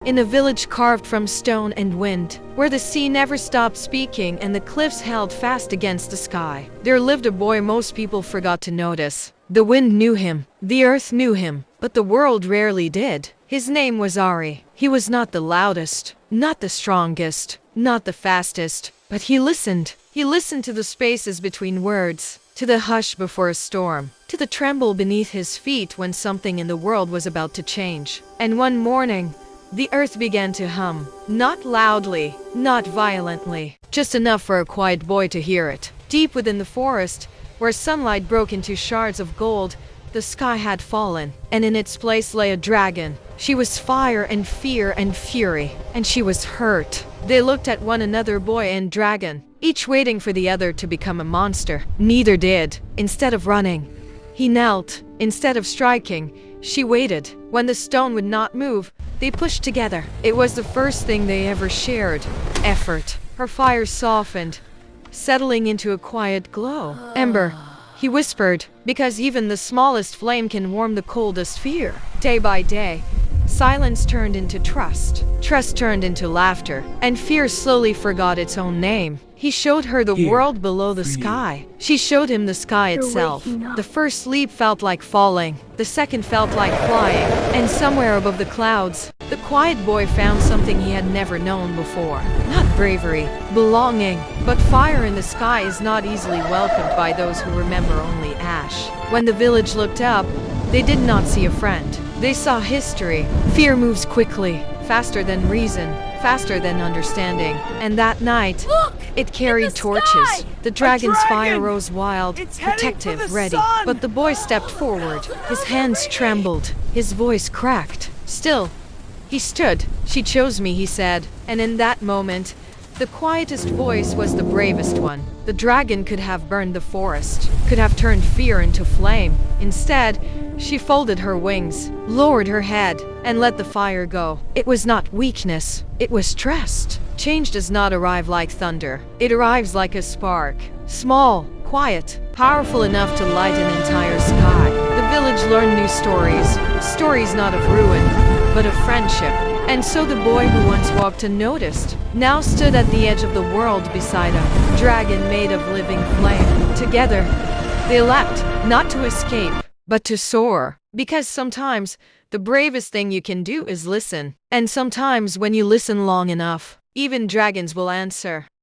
In a village carved from stone and wind, where the sea never stopped speaking and the cliffs held fast against the sky, there lived a boy most people forgot to notice. The wind knew him, the earth knew him, but the world rarely did. His name was Ari. He was not the loudest, not the strongest, not the fastest, but he listened. He listened to the spaces between words, to the hush before a storm, to the tremble beneath his feet when something in the world was about to change. And one morning, the earth began to hum, not loudly, not violently, just enough for a quiet boy to hear it. Deep within the forest, where sunlight broke into shards of gold, the sky had fallen, and in its place lay a dragon. She was fire and fear and fury, and she was hurt. They looked at one another, boy and dragon, each waiting for the other to become a monster. Neither did. Instead of running, he knelt. Instead of striking, she waited. When the stone would not move, they pushed together. It was the first thing they ever shared. Effort. Her fire softened, settling into a quiet glow. Ember, he whispered, because even the smallest flame can warm the coldest fear. Day by day, silence turned into trust. Trust turned into laughter, and fear slowly forgot its own name. He showed her the world below the sky. She showed him the sky itself. The first leap felt like falling. The second felt like flying. And somewhere above the clouds, the quiet boy found something he had never known before. Not bravery, belonging, but fire in the sky is not easily welcomed by those who remember only ash. When the village looked up, they did not see a friend. They saw history. Fear moves quickly, faster than reason, faster than understanding. And that night, it carried torches. The dragon's fire rose wild, protective, ready. But the boy stepped forward. His hands trembled. His voice cracked. Still, he stood. She chose me, he said. And in that moment, the quietest voice was the bravest one. The dragon could have burned the forest, could have turned fear into flame. Instead, she folded her wings, lowered her head, and let the fire go. It was not weakness, it was trust. Change does not arrive like thunder. It arrives like a spark. Small, quiet, powerful enough to light an entire sky. The village learned new stories. Stories not of ruin, but of friendship. And so the boy who once walked unnoticed now stood at the edge of the world beside a dragon made of living flame. Together, they leapt, not to escape, but to soar. Because sometimes, the bravest thing you can do is listen. And sometimes when you listen long enough, even dragons will answer.